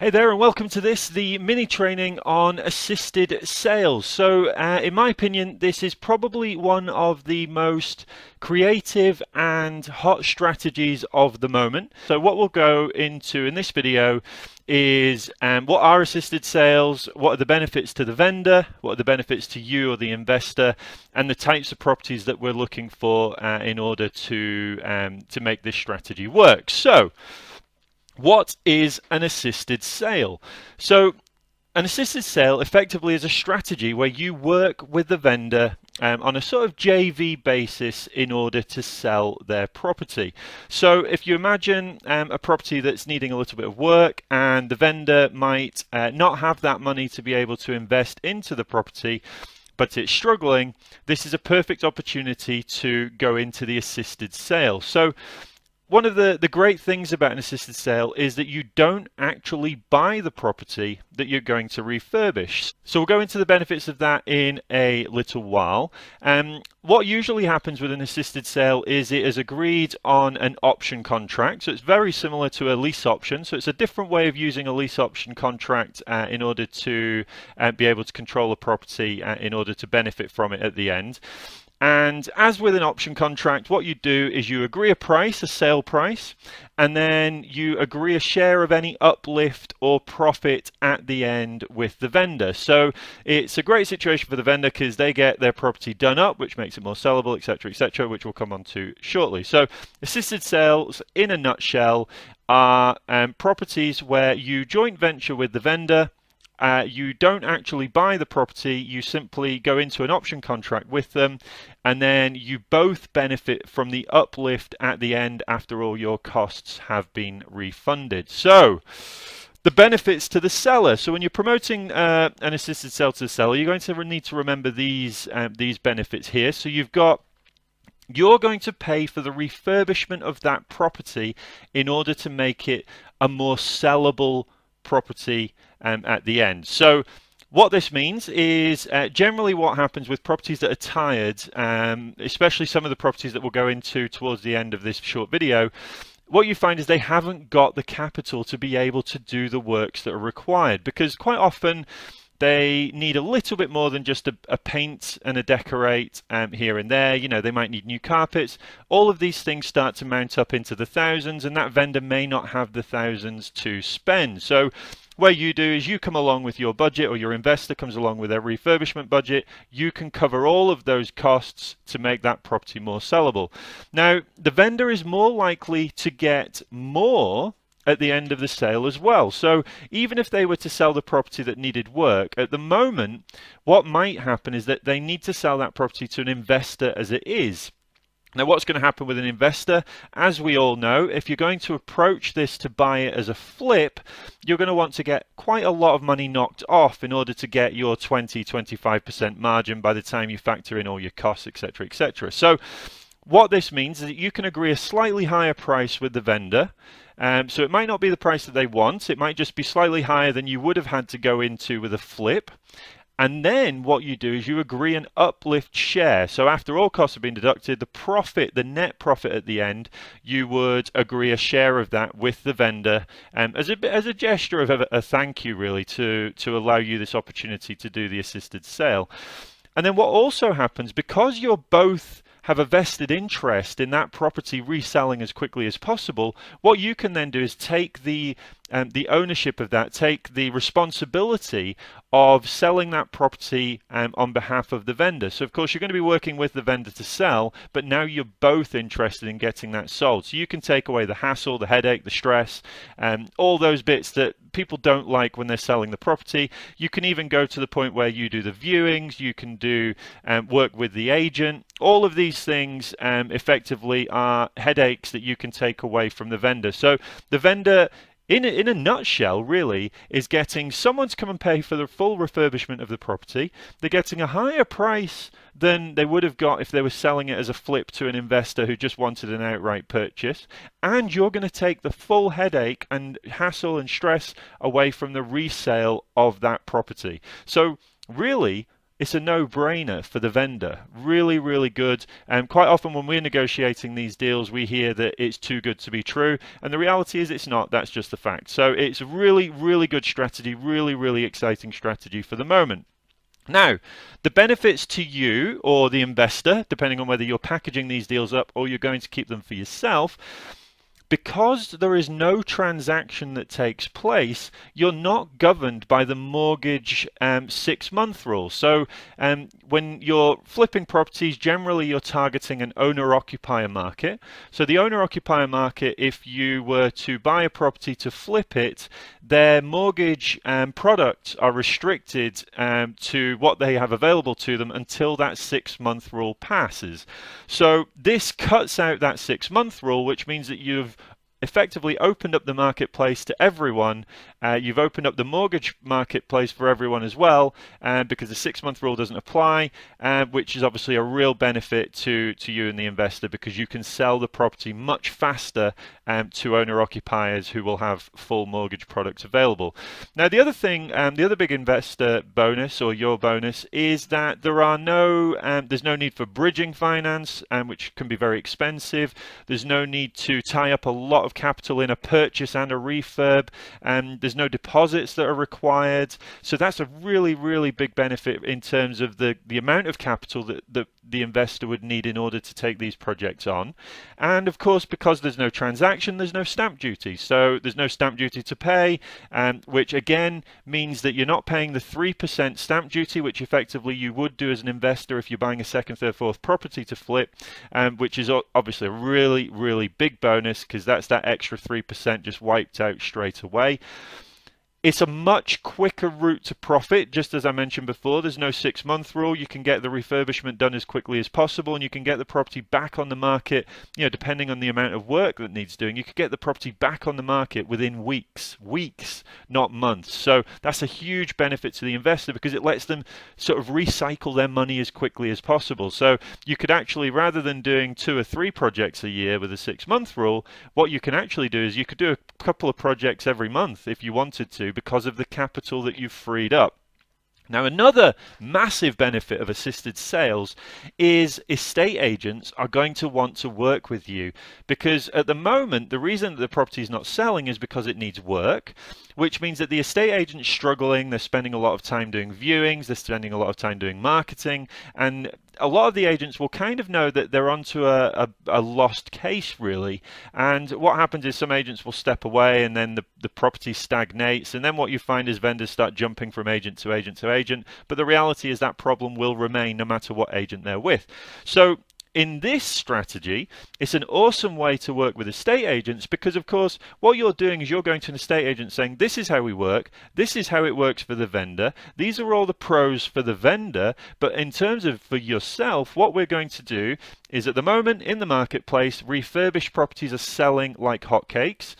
Hey there and welcome to the mini training on assisted sales. So in my opinion, this is probably one of the most creative and hot strategies of the moment. So what we'll go into in this video is what are assisted sales, what are the benefits to the vendor, what are the benefits to you or the investor, and the types of properties that we're looking for in order to make this strategy work. So what is an assisted sale? So an assisted sale effectively is a strategy where you work with the vendor on a sort of JV basis in order to sell their property. So if you imagine a property that's needing a little bit of work and the vendor might not have that money to be able to invest into the property, but it's struggling, this is a perfect opportunity to go into the assisted sale. So one of the great things about an assisted sale is that you don't actually buy the property that you're going to refurbish. So we'll go into the benefits of that in a little while. What usually happens with an assisted sale is it is agreed on an option contract. So it's very similar to a lease option. So it's a different way of using a lease option contract in order to be able to control a property in order to benefit from it at the end. And as with an option contract, what you do is you agree a price, a sale price, and then you agree a share of any uplift or profit at the end with the vendor. So it's a great situation for the vendor because they get their property done up, which makes it more sellable, etc., which we'll come on to shortly. So assisted sales, in a nutshell, are properties where you joint venture with the vendor. You don't actually buy the property, you simply go into an option contract with them, and then you both benefit from the uplift at the end after all your costs have been refunded. So, the benefits to the seller. So when you're promoting an assisted sale to the seller, you're going to need to remember these benefits here. So you're going to pay for the refurbishment of that property in order to make it a more sellable property at the end. So what this means is generally what happens with properties that are tired, especially some of the properties that we'll go into towards the end of this short video, what you find is they haven't got the capital to be able to do the works that are required, because quite often they need a little bit more than just a paint and a decorate here and there. You know, they might need new carpets. All of these things start to mount up into the thousands, and that vendor may not have the thousands to spend. So what you do is you come along with your budget, or your investor comes along with their refurbishment budget. You can cover all of those costs to make that property more sellable. Now, the vendor is more likely to get more at the end of the sale as well. So even if they were to sell the property that needed work, at the moment, what might happen is that they need to sell that property to an investor as it is. Now, what's going to happen with an investor? As we all know, if you're going to approach this to buy it as a flip, you're going to want to get quite a lot of money knocked off in order to get your 20-25% margin by the time you factor in all your costs, etc. So what this means is that you can agree a slightly higher price with the vendor. So it might not be the price that they want. It might just be slightly higher than you would have had to go into with a flip. And then what you do is you agree an uplift share. So after all costs have been deducted, the profit, the net profit at the end, you would agree a share of that with the vendor as a gesture of a thank you, really, to allow you this opportunity to do the assisted sale. And then what also happens, because you're both have a vested interest in that property reselling as quickly as possible, what you can then do is take the ownership of that, take the responsibility of selling that property on behalf of the vendor. So of course you're going to be working with the vendor to sell, but now you're both interested in getting that sold. So you can take away the hassle, the headache, the stress, all those bits that people don't like when they're selling the property. You can even go to the point where you do the viewings, you can do work with the agent. All of these things effectively are headaches that you can take away from the vendor. So the vendor, in a nutshell, really, is getting someone to come and pay for the full refurbishment of the property. They're getting a higher price than they would have got if they were selling it as a flip to an investor who just wanted an outright purchase. And you're going to take the full headache and hassle and stress away from the resale of that property. So really, it's a no-brainer for the vendor. Really, really good. And quite often when we're negotiating these deals, we hear that it's too good to be true. And the reality is it's not. That's just the fact. So it's a really, really good strategy, really, really exciting strategy for the moment. Now, the benefits to you or the investor, depending on whether you're packaging these deals up or you're going to keep them for yourself, because there is no transaction that takes place, you're not governed by the mortgage 6-month rule. So when you're flipping properties, generally you're targeting an owner-occupier market. So the owner-occupier market, if you were to buy a property to flip it, their mortgage products are restricted to what they have available to them until that 6-month rule passes. So this cuts out that 6-month rule, which means that you've effectively opened up the marketplace to everyone. You've opened up the mortgage marketplace for everyone as well, because the 6-month rule doesn't apply, which is obviously a real benefit to you and the investor, because you can sell the property much faster to owner-occupiers who will have full mortgage products available. Now, the other thing, the other big investor bonus or your bonus is that there's no need for bridging finance, which can be very expensive. There's no need to tie up a lot of capital in a purchase and a refurb, and there's no deposits that are required. So that's a really, really big benefit in terms of the amount of capital that the investor would need in order to take these projects on. And of course, because there's no transaction, there's no stamp duty. So there's no stamp duty to pay, which again means that you're not paying the 3% stamp duty, which effectively you would do as an investor if you're buying a second, third, fourth property to flip, which is obviously a really, really big bonus, because that's that extra 3% just wiped out straight away. It's a much quicker route to profit. Just as I mentioned before, there's no 6-month rule. You can get the refurbishment done as quickly as possible, and you can get the property back on the market, depending on the amount of work that needs doing. You could get the property back on the market within weeks, not months. So that's a huge benefit to the investor, because it lets them sort of recycle their money as quickly as possible. So you could actually, rather than doing 2 or 3 projects a year with a 6-month rule, what you can actually do is you could do a couple of projects every month if you wanted to, because of the capital that you've freed up. Now, another massive benefit of assisted sales is estate agents are going to want to work with you, because at the moment, the reason that the property is not selling is because it needs work, which means that the estate agent's struggling. They're spending a lot of time doing viewings, they're spending a lot of time doing marketing, and a lot of the agents will kind of know that they're onto a lost case, really. And what happens is some agents will step away, and then the property stagnates, and then what you find is vendors start jumping from agent to agent to agent. But the reality is that problem will remain no matter what agent they're with. So in this strategy, it's an awesome way to work with estate agents, because of course what you're doing is you're going to an estate agent saying, this is how we work, this is how it works for the vendor, these are all the pros for the vendor, but in terms of for yourself, what we're going to do is, at the moment in the marketplace, refurbished properties are selling like hotcakes.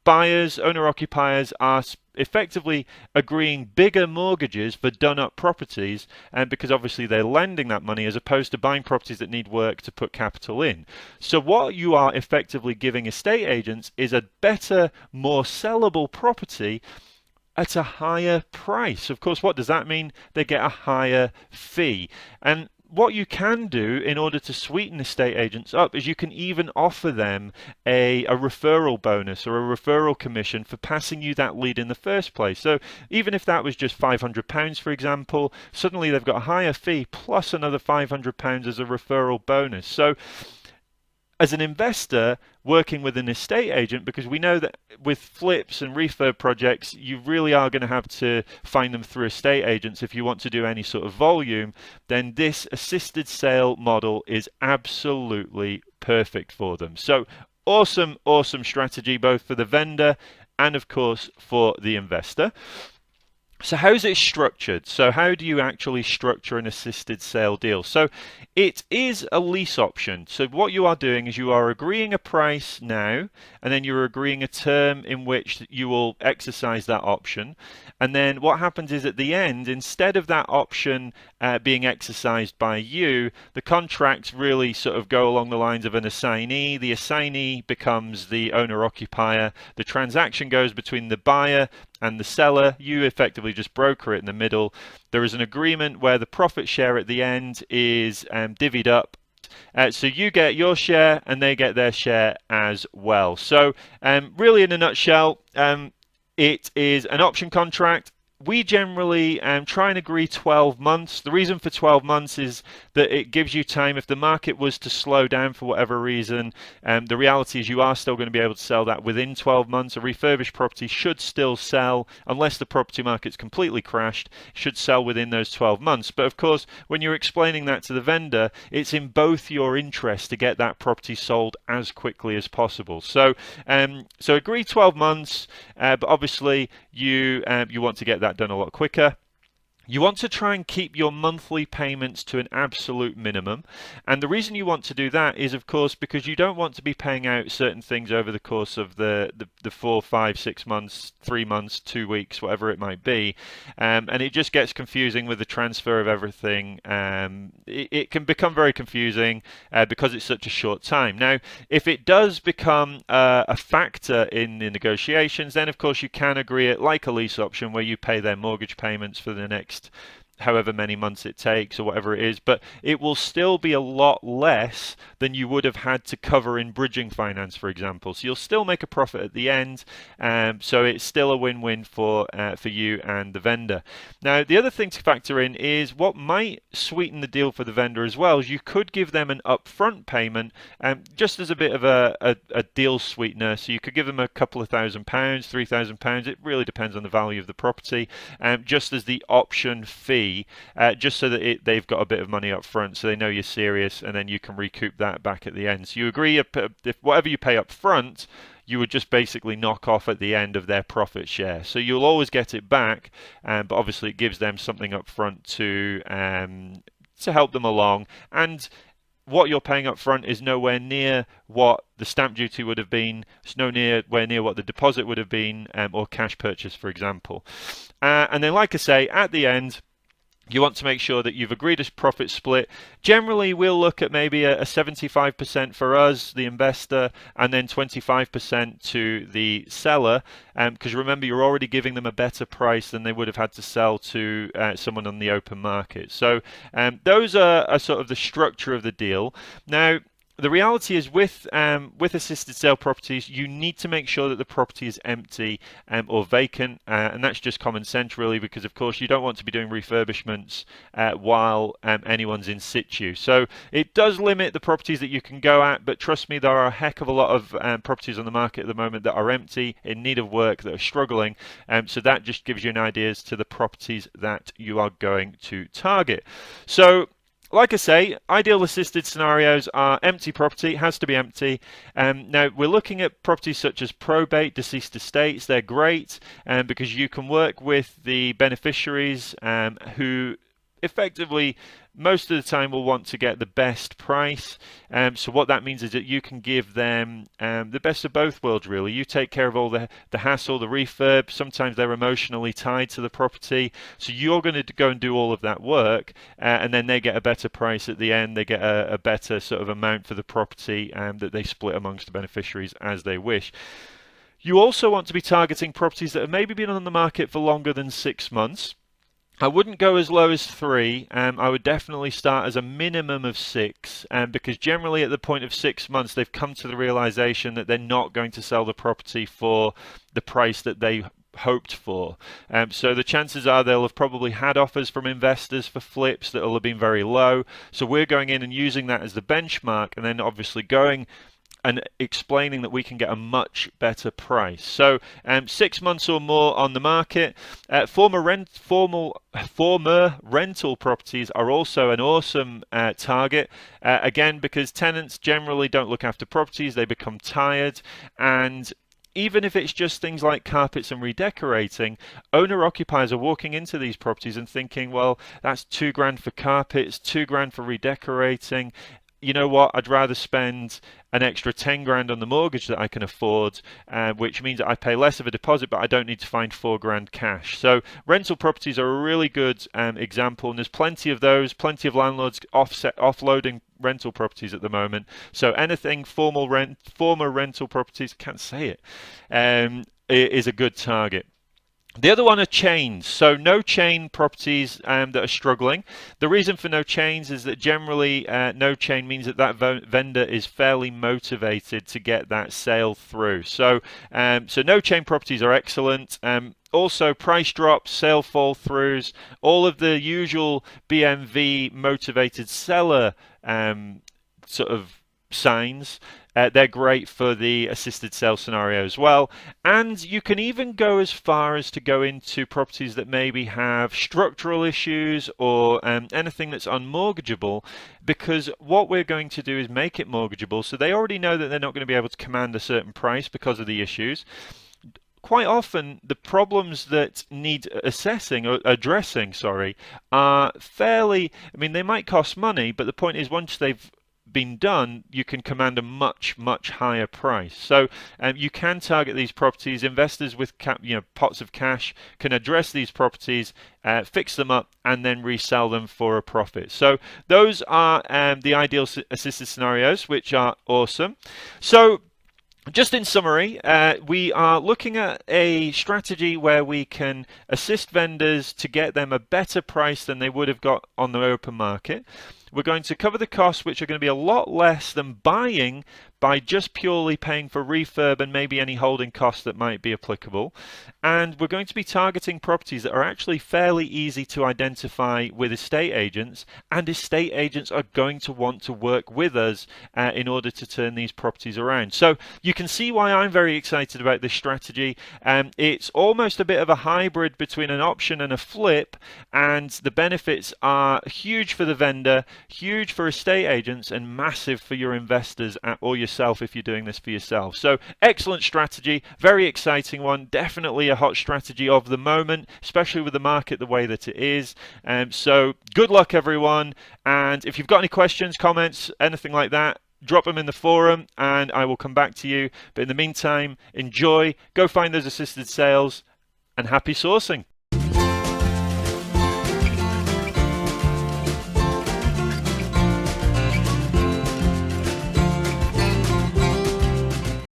Buyers, owner-occupiers are effectively agreeing bigger mortgages for done-up properties, and because obviously they're lending that money as opposed to buying properties that need work to put capital in. So what you are effectively giving estate agents is a better, more sellable property at a higher price. Of course, what does that mean? They get a higher fee. And what you can do in order to sweeten estate agents up is you can even offer them a referral bonus or a referral commission for passing you that lead in the first place. So even if that was just £500, for example, suddenly they've got a higher fee plus another £500 as a referral bonus. So as an investor working with an estate agent, because we know that with flips and refurb projects, you really are going to have to find them through estate agents if you want to do any sort of volume, then this assisted sale model is absolutely perfect for them. So awesome, awesome strategy, both for the vendor and of course for the investor. So how's it structured? So how do you actually structure an assisted sale deal? So it is a lease option. So what you are doing is you are agreeing a price now, and then you're agreeing a term in which you will exercise that option. And then what happens is at the end, instead of that option being exercised by you, the contracts really sort of go along the lines of an assignee. The assignee becomes the owner-occupier. The transaction goes between the buyer and the seller, you effectively just broker it in the middle. There is an agreement where the profit share at the end is divvied up. So you get your share and they get their share as well. So really in a nutshell, it is an option contract. We generally try and agree 12 months. The reason for 12 months is that it gives you time. If the market was to slow down for whatever reason, the reality is you are still going to be able to sell that within 12 months. A refurbished property should still sell, unless the property market's completely crashed, should sell within those 12 months. But of course, when you're explaining that to the vendor, it's in both your interests to get that property sold as quickly as possible. So agree 12 months, but obviously you want to get that done a lot quicker. You want to try and keep your monthly payments to an absolute minimum. And the reason you want to do that is, of course, because you don't want to be paying out certain things over the course of the 4, 5, 6 months, 3 months, 2 weeks, whatever it might be. And it just gets confusing with the transfer of everything. It can become very confusing because it's such a short time. Now, if it does become a factor in the negotiations, then of course you can agree it like a lease option where you pay their mortgage payments for the next however many months it takes or whatever it is, but it will still be a lot less than you would have had to cover in bridging finance, for example. So you'll still make a profit at the end, so it's still a win-win for you and the vendor. Now, the other thing to factor in is what might sweeten the deal for the vendor as well is you could give them an upfront payment, just as a bit of a deal sweetener. So you could give them a couple of £1,000, £3,000. It really depends on the value of the property, just as the option fee. Just so that they've got a bit of money up front, so they know you're serious, and then you can recoup that back at the end. So you agree if whatever you pay up front, you would just basically knock off at the end of their profit share. So you'll always get it back, but obviously it gives them something up front to help them along. And what you're paying up front is nowhere near what the stamp duty would have been. It's nowhere near what the deposit would have been, or cash purchase, for example. And then, like I say, at the end, you want to make sure that you've agreed a profit split. Generally, we'll look at maybe a 75% for us, the investor, and then 25% to the seller. Because remember, you're already giving them a better price than they would have had to sell to someone on the open market. So those are sort of the structure of the deal. Now, the reality is with assisted sale properties, you need to make sure that the property is empty or vacant, and that's just common sense really, because of course you don't want to be doing refurbishments while anyone's in situ. So it does limit the properties that you can go at, but trust me, there are a heck of a lot of properties on the market at the moment that are empty, in need of work, that are struggling. So that just gives you an idea as to the properties that you are going to target. So, like I say, ideal assisted scenarios are empty property. It has to be empty. Now, we're looking at properties such as probate, deceased estates. They're great because you can work with the beneficiaries who effectively most of the time will want to get the best price. So what that means is that you can give them the best of both worlds, really. You take care of all the hassle, the refurb. Sometimes they're emotionally tied to the property. So you're going to go and do all of that work, and then they get a better price at the end. They get a better sort of amount for the property that they split amongst the beneficiaries as they wish. You also want to be targeting properties that have maybe been on the market for longer than 6 months. I wouldn't go as low as 3. I would definitely start as a minimum of 6, because generally at the point of 6 months they've come to the realization that they're not going to sell the property for the price that they hoped for. So the chances are they'll have probably had offers from investors for flips that will have been very low. So we're going in and using that as the benchmark, and then obviously going and explaining that we can get a much better price. So 6 months or more on the market. Former rental properties are also an awesome target. Again, because tenants generally don't look after properties, they become tired, and even if it's just things like carpets and redecorating, owner-occupiers are walking into these properties and thinking, well, that's £2,000 for carpets, £2,000 for redecorating. You know what, I'd rather spend an extra £10,000 on the mortgage that I can afford, which means that I pay less of a deposit, but I don't need to find £4,000 cash. So rental properties are a really good example, and there's plenty of those, plenty of landlords offloading rental properties at the moment. So anything former rental properties, can't say it, is a good target. The other one are chains. So no chain properties that are struggling. The reason for no chains is that generally no chain means that vendor is fairly motivated to get that sale through. So so no chain properties are excellent. Also, price drops, sale fall throughs, all of the usual BMV motivated seller sort of signs. They're great for the assisted sale scenario as well. And you can even go as far as to go into properties that maybe have structural issues or anything that's unmortgageable, because what we're going to do is make it mortgageable. So they already know that they're not going to be able to command a certain price because of the issues. Quite often the problems that need assessing or addressing, sorry, are fairly, I mean, they might cost money, but the point is once they've been done, you can command a much higher price. So you can target these properties. Investors with pots of cash can address these properties, fix them up, and then resell them for a profit. So those are the ideal assisted scenarios, which are awesome. So just in summary, we are looking at a strategy where we can assist vendors to get them a better price than they would have got on the open market. We're going to cover the costs, which are going to be a lot less than buying by just purely paying for refurb and maybe any holding costs that might be applicable. And we're going to be targeting properties that are actually fairly easy to identify with estate agents, and estate agents are going to want to work with us in order to turn these properties around. So you can see why I'm very excited about this strategy. It's almost a bit of a hybrid between an option and a flip, and the benefits are huge for the vendor, huge for estate agents, and massive for your investors or yourself if you're doing this for yourself. So excellent strategy, very exciting one, definitely a hot strategy of the moment, especially with the market the way that it is. So good luck everyone, and if you've got any questions, comments, anything like that, drop them in the forum and I will come back to you. But in the meantime, enjoy, go find those assisted sales, and happy sourcing.